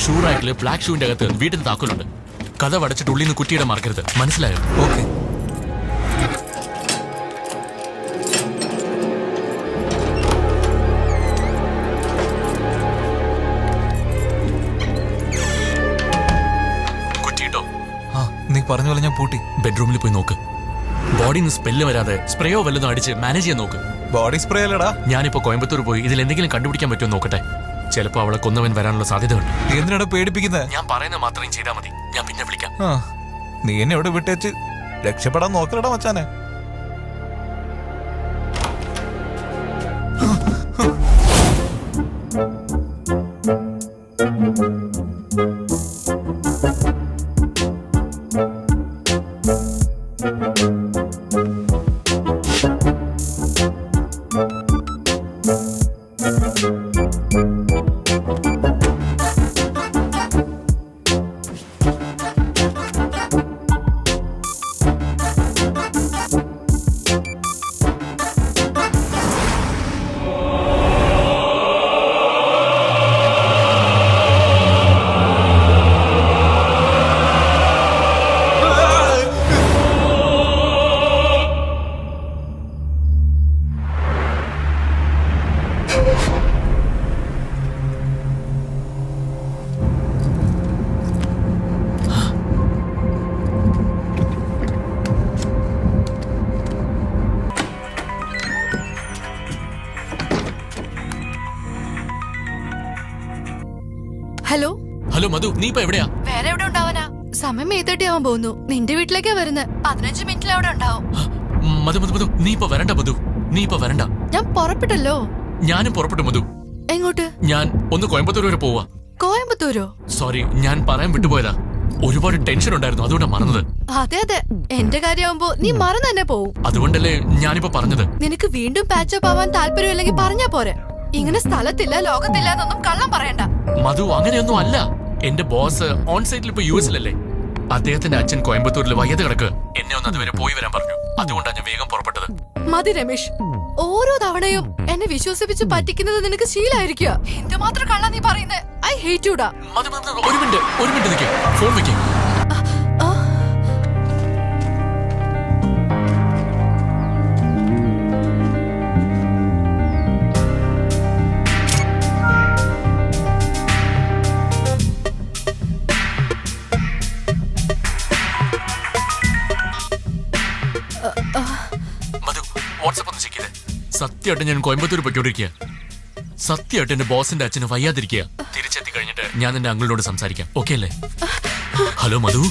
Shoe റാക്കില് black ഷൂവിന്റെ അകത്ത് വീട്ടിൽ താക്കോലുണ്ട്. കഥ വടച്ചിട്ട് ഉള്ളിൽ നിന്ന് കുറ്റിയുടെ മറക്കരുത്, മനസ്സിലായോ? ഓക്കെ. കുറ്റിയിട്ടോ? ആ, നീ പറഞ്ഞ പോലെ ഞാൻ പൂട്ടി. ബെഡ്റൂമിൽ പോയി നോക്ക്. ബോഡിന്ന് സ്മെല്ല് വരാതെ സ്പ്രേയോ വല്ലതും അടിച്ച് മാനേജ് ചെയ്യാൻ നോക്ക്. ബോഡി സ്പ്രേ അല്ലടാ. ഞാനിപ്പോ കോയമ്പത്തൂർ പോയി ഇതിൽ എന്തെങ്കിലും കണ്ടുപിടിക്കാൻ പറ്റുമോ നോക്കട്ടെ. ചിലപ്പോ അവളെ കൊന്നവൻ വരാനുള്ള സാധ്യതയുണ്ട്. നീ എന്തിനാണ് പേടിപ്പിക്കുന്നത്? ഞാൻ പറയുന്നത് മാത്രം ചെയ്താൽ മതി. ഞാൻ പിന്നെ വിളിക്കാം. ആ, നീ എന്നെ എവിടെ വിട്ടേച്ച് രക്ഷപ്പെടാൻ നോക്കലടാ മച്ചാനെ. ഹലോ ഹലോ മധു, നീ ഇപ്പൊ എവിടെയാ? വേറെ എവിടെ ഉണ്ടാവാനാ? സമയം 8:30 ആവാൻ പോകുന്നു. നിന്റെ വീട്ടിലേക്കാ വരുന്നത്. 15 മിനിറ്റിൽ അവിടെ ഉണ്ടാവും. മധു മധു മധു, നീ ഇപ്പൊ വരണ്ട മധു, നീ ഇപ്പൊ വരണ്ട. ഞാൻ പുറപ്പെട്ടല്ലോ. ഞാനും പുറപ്പെട്ടു മധു. എങ്ങോട്ട്? ഞാൻ ഒന്ന് കോയമ്പത്തൂർ വരെ പോവാ. കോയമ്പത്തൂരോ? സോറി, ഞാൻ പറയാൻ വിട്ടുപോയതാ. ഒരുപാട് ടെൻഷൻ ഉണ്ടായിരുന്നു, അതുകൊണ്ടാ മറന്നത്. അതെ അതെ, എന്റെ കാര്യമാകുമ്പോ നീ മറന്നു തന്നെ പോവും. അതുകൊണ്ടല്ലേ ഞാനിപ്പോ പറഞ്ഞത്. നിനക്ക് വീണ്ടും പാച്ചപ്പ് ആവാൻ താല്പര്യമില്ലെങ്കിൽ പറഞ്ഞാ പോരെ. ഇങ്ങനെ സ്ഥലത്തില്ല ലോകത്തില്ല എന്നൊന്നും കള്ളം പറയണ്ട. മധു, അങ്ങനെയൊന്നും അല്ല. എന്റെ ബോസ് ഓൺ സൈറ്റിൽ ഇപ്പൊ US-ലല്ലേ. അദ്ദേഹത്തിന്റെ അച്ഛൻ കോയമ്പത്തൂരിൽ വയ്യത് കിടക്ക്. എന്നെ ഒന്ന് അതുവരെ പോയി വരാൻ പറഞ്ഞു. അതുകൊണ്ടാണ് ഞാൻ വേഗം പുറപ്പെട്ടത്. മതി രമേശ്, ഓരോ തവണയും എന്നെ വിശ്വസിപ്പിച്ച് പറ്റിക്കുന്നത് നിനക്ക് ശീലമായിരിക്കുക. എന്തുമാത്രം കള്ള നീ പറയുന്നത്. I hate യുടാ. മധു മധു, ഒരു മിനിറ്റ് നിൽക്കേ, ഫോൺ വെക്കേ. മധു, വാട്സാപ്പ് ഒന്ന് ചെക്ക് ചെയ്തേ. സത്യമായിട്ട് ഞാൻ കോയമ്പത്തൂർ പൊയ്ക്കൊണ്ടിരിക്കുക. സത്യമായിട്ട് എന്റെ ബോസിന്റെ അച്ഛന് വയ്യാതിരിക്കുക. തിരിച്ചെത്തി കഴിഞ്ഞിട്ട് ഞാൻ എന്റെ അങ്കിളിനോട് സംസാരിക്കാം. ഓക്കെ അല്ലേ? ഹലോ മധു.